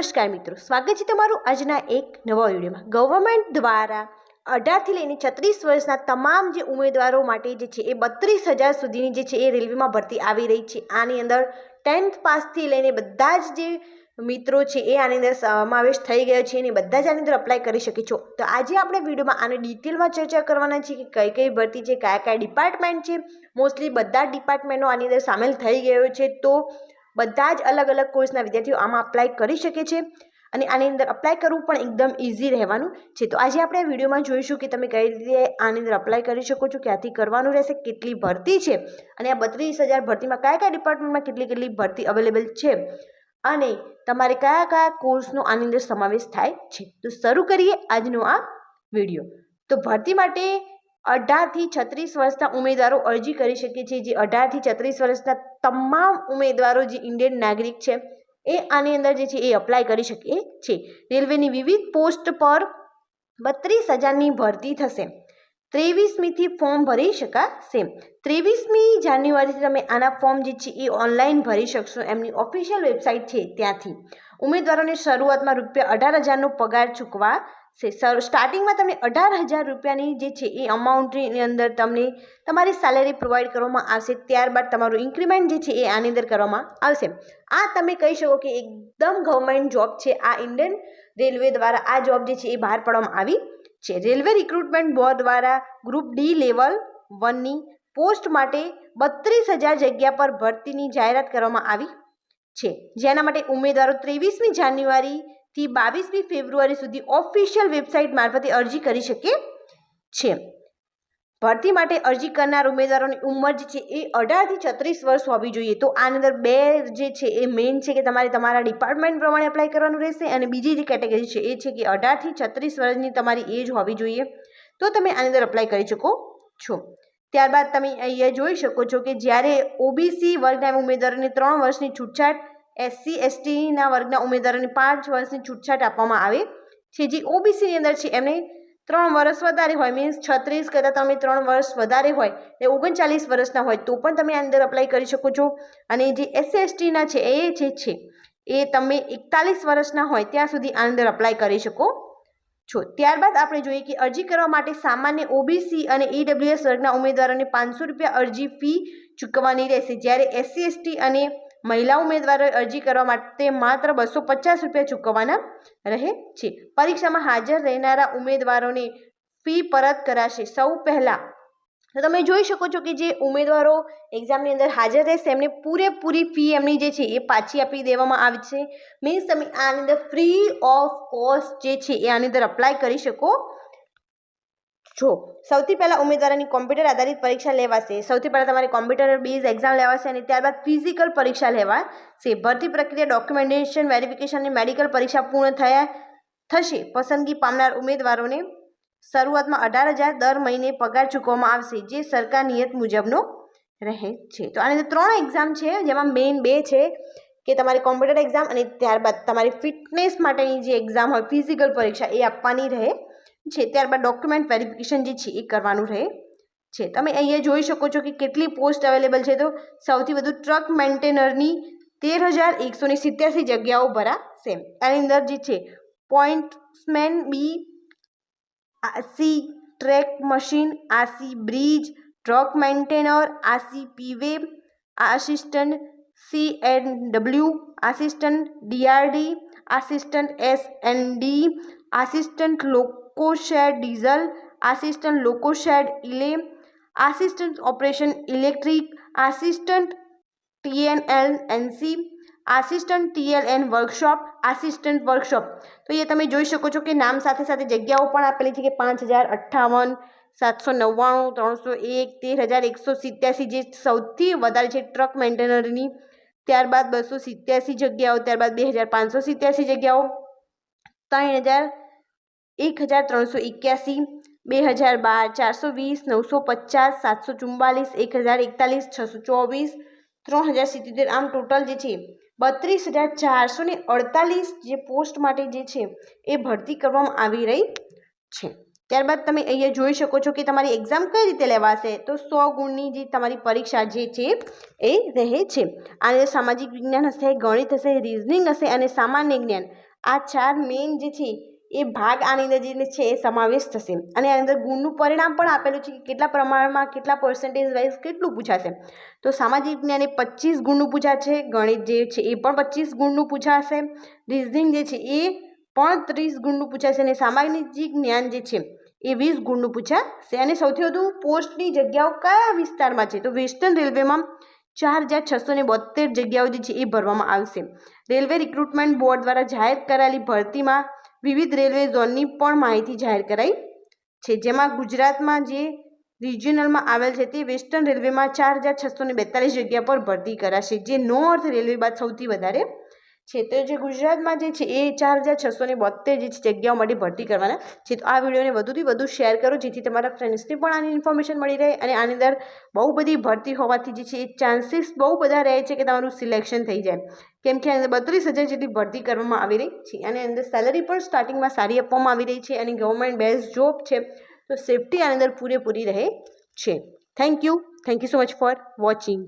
નમસ્કાર મિત્રો, સ્વાગત છે તમારું આજના એક નવા વિડીયોમાં। ગવર્મેન્ટ દ્વારા 18 થી લઈને 36 વર્ષના તમામ જે ઉમેદવારો માટે જે છે એ 32,000 સુધીની જે છે એ રેલવેમાં ભરતી આવી રહી છે। આની અંદર 10th પાસથી લઈને બધા જ જે મિત્રો છે એ આની અંદર સમાવેશ થઈ ગયો છે અને બધા જ આની અંદર અપ્લાય કરી શકે છો। તો આજે આપણે વિડીયોમાં આને ડિટેલમાં ચર્ચા કરવાના છે કે કઈ કઈ ભરતી છે, કયા કયા ડિપાર્ટમેન્ટ છે। મોસ્ટલી બધા ડિપાર્ટમેન્ટો આની અંદર સામેલ થઈ ગયો છે, તો બધા જ અલગ અલગ કોર્સના વિદ્યાર્થીઓ આમાં અપ્લાય કરી શકે છે અને આની અંદર અપ્લાય કરવું પણ એકદમ ઇઝી રહેવાનું છે। તો આજે આપણે આ વિડીયોમાં જોઈશું કે તમે કઈ રીતે આની અંદર અપ્લાય કરી શકો છો, ક્યાંથી કરવાનું રહેશે, કેટલી ભરતી છે અને આ 32,000 ભરતીમાં કયા કયા ડિપાર્ટમેન્ટમાં કેટલી ભરતી અવેલેબલ છે અને તમારે કયા કયા કોર્સનો આની અંદર સમાવેશ થાય છે। તો શરૂ કરીએ આજનો આ વિડીયો। તો ભરતી માટે 18 થી 36 વર્ષના ઉમેદવારો અરજી કરી શકે છે। જે 18 થી 36 વર્ષના તમામ ઉમેદવારો જે ઇન્ડિયન નાગરિક છે એ આની અંદર જે છે એ અપ્લાય કરી શકે છે। રેલવેની વિવિધ પોસ્ટ પર 32,000ની ભરતી થશે। 23મીથી ફોર્મ ભરી શકાશે। 23મી જાન્યુઆરીથી તમે આના ફોર્મ જે છે એ ઓનલાઈન ભરી શકશો। એમની ઓફિશિયલ વેબસાઇટ છે ત્યાંથી ઉમેદવારોને શરૂઆતમાં ₹18,000નો પગાર ચૂકવાશે। સ્ટાર્ટિંગમાં તમને 18,000 રૂપિયાની જે છે એ અમાઉન્ટની અંદર તમને તમારી સેલેરી પ્રોવાઈડ કરવામાં આવશે। ત્યારબાદ તમારું ઇન્ક્રીમેન્ટ જે છે એ આની અંદર કરવામાં આવશે। આ તમે કહી શકો કે એકદમ ગવર્મેન્ટ જોબ છે। આ ઇન્ડિયન રેલવે દ્વારા આ જોબ જે છે એ બહાર પાડવામાં આવી છે। રેલવે રિક્રુટમેન્ટ બોર્ડ દ્વારા ગ્રુપ ડી લેવલ 1ની પોસ્ટ માટે 32,000 જગ્યા પર ભરતીની જાહેરાત કરવામાં આવી છે, જેના માટે ઉમેદવારો 23મી જાન્યુઆરીથી 22મી ફેબ્રુઆરી સુધી ઓફિશિયલ વેબસાઇટ મારફતે અરજી કરી શકે છે। ભરતી માટે અરજી કરનાર ઉમેદવારોની ઉંમર જે છે એ 18 થી 36 વર્ષ હોવી જોઈએ। તો આની અંદર બે જે છે એ મેઇન છે કે તમારે તમારા ડિપાર્ટમેન્ટ પ્રમાણે અપ્લાય કરવાનું રહેશે અને બીજી જે કેટેગરી છે એ છે કે 18 થી 36 વર્ષની તમારી એજ હોવી જોઈએ, તો તમે આની અંદર અપ્લાય કરી શકો છો। ત્યારબાદ તમે અહીંયા જોઈ શકો છો કે જ્યારે ઓબીસી વર્ગના ઉમેદવારોને 3 વર્ષની છૂટછાટ, SC STના વર્ગના ઉમેદવારોને 5 વર્ષની છૂટછાટ આપવામાં આવે છે। જે ઓબીસીની અંદર છે એમને 3 વર્ષ વધારે હોય, મીન્સ 36 કરતાં તમે 3 વર્ષ વધારે હોય એ 39 વર્ષના હોય તો પણ તમે આની અંદર અપ્લાય કરી શકો છો। અને જે SC STના છે એ જે છે એ તમે 41 વર્ષના હોય ત્યાં સુધી આની અંદર અપ્લાય કરી શકો છો। ત્યારબાદ આપણે જોઈએ કે અરજી કરવા માટે સામાન્ય ઓબીસી અને EWS વર્ગના ઉમેદવારોને ₹500 અરજી ફી ચૂકવવાની રહેશે, જ્યારે SC ST અને મહિલા ઉમેદવારોએ અરજી કરવા માટે માત્ર ₹250 ચૂકવવાના રહે છે। પરીક્ષામાં હાજર રહેનારા ઉમેદવારોને ફી પરત કરાશે। સૌ પહેલા તો તમે જોઈ શકો છો કે જે ઉમેદવારો એક્ઝામની અંદર હાજર રહેશે એમને પૂરેપૂરી ફી એમની જે છે એ પાછી આપી દેવામાં આવે છે। મીન્સ તમે આની અંદર ફ્રી ઓફ કોસ્ટ જે છે એ આની અંદર અપ્લાય કરી શકો છો। સૌથી પહેલા ઉમેદવારોની કોમ્પ્યુટર આધારિત પરીક્ષા લેવાશે। સૌથી પહેલા તમારે કોમ્પ્યુટર બેઝ એક્ઝામ લેવાશે અને ત્યારબાદ ફિઝિકલ પરીક્ષા લેવાશે। ભરતી પ્રક્રિયા, ડોક્યુમેન્ટેશન વેરિફિકેશન અને મેડિકલ પરીક્ષા પૂર્ણ થશે। પસંદગી પામનાર ઉમેદવારોને શરૂઆતમાં 18,000 દર મહિને પગાર ચૂકવવામાં આવશે, જે સરકાર નિયત મુજબનો રહે છે। તો આની અંદર 3 એક્ઝામ છે, જેમાં મેઇન 2 છે કે તમારી કોમ્પ્યુટર એક્ઝામ અને ત્યારબાદ તમારી ફિટનેસ માટેની જે એક્ઝામ હોય ફિઝિકલ પરીક્ષા એ આપવાની રહે છે। ત્યારબાદ ડોક્યુમેન્ટ વેરિફિકેશન જે છે એ કરવાનું રહે છે। તમે અહીંયા જોઈ શકો છો કે કેટલી પોસ્ટ અવેલેબલ છે। તો સૌથી વધુ ટ્રક મેન્ટેનરની 13,187 જગ્યાઓ ભરાશે। આની અંદર જે છે pointsman B, RC track machine, RC bridge, track maintainer, RC P way, assistant CNW, assistant DRD, assistant SND, assistant loco shed diesel, assistant loco shed elec, assistant operation electric, assistant TNLNC, assistant TLN workshop, assistant workshop. તો એ તમે જોઈ શકો છો કે નામ સાથે સાથે જગ્યાઓ પણ આપેલી છે કે 5,058, 799, 301, 13,187 જે સૌથી વધારે છે ટ્રક મેન્ટેનરની। ત્યારબાદ 287 જગ્યાઓ, ત્યારબાદ 2,587 જગ્યાઓ, 3,000, 1,381, 2012, 420, 950, 744, 1,041, 624, 3,077। આમ ટોટલ જે છે 32,448 જે પોસ્ટ માટે જે છે એ ભરતી કરવામાં આવી રહી છે। ત્યારબાદ તમે અહીંયા જોઈ શકો છો કે તમારી એક્ઝામ કઈ રીતે લેવાશે। તો 100 ગુણની જે તમારી પરીક્ષા જે છે એ રહે છે। આની સામાજિક વિજ્ઞાન હશે, ગણિત હશે, રિઝનિંગ હશે અને સામાન્ય જ્ઞાન। આ 4 મેઇન જે છે એ ભાગ આની અંદર જે છે એ સમાવેશ થશે અને આની અંદર ગુણનું પરિણામ પણ આપેલું છે કે કેટલા પ્રમાણમાં કેટલા પર્સન્ટેજ વાઇઝ કેટલું પૂછાશે. તો સામાજિક જ્ઞાન એ 25 ગુણનું પૂછાશે, ગણિત જે છે એ પણ 25 ગુણનું પૂછાશે, રિઝનિંગ જે છે એ પણ 30 ગુણનું પૂછાશે અને સામાજિક જ્ઞાન જે છે એ 20 ગુણનું પૂછાશે. અને સૌથી વધુ પોસ્ટની જગ્યાઓ કયા વિસ્તારમાં છે? તો વેસ્ટર્ન રેલવેમાં 4672 જગ્યાઓ જે છે એ ભરવામાં આવશે. રેલવે રિક્રુટમેન્ટ બોર્ડ દ્વારા જાહેર કરાયેલી ભરતીમાં વિવિધ રેલવે ઝોનની પણ માહિતી જાહેર કરાઈ છે, જેમાં ગુજરાતમાં જે રિજિયનલમાં આવેલ છે તે વેસ્ટર્ન રેલવેમાં 4642 જગ્યા પર ભરતી કરાશે, જે નોર્થ રેલવે બાદ સૌથી વધારે છે. તો જે ગુજરાતમાં જે છે એ 4672 જે છે જગ્યાઓ માટે ભરતી કરવાના છે. તો આ વિડીયોને વધુથી વધુ શેર કરો જેથી તમારા ફ્રેન્ડ્સને પણ આની ઇન્ફોર્મેશન મળી રહે અને આની અંદર બહુ બધી ભરતી હોવાથી જે છે એ ચાન્સીસ બહુ બધા રહે છે કે તમારું સિલેક્શન થઈ જાય, કેમ કે આની અંદર 32,000 જેટલી ભરતી કરવામાં આવી રહી છે અને અંદર સેલરી પણ સ્ટાર્ટિંગમાં સારી આપવામાં આવી રહી છે અને ગવર્મેન્ટ બેઝ જોબ છે, તો સેફટી આની અંદર પૂરેપૂરી રહે છે. Thank you so much for watching.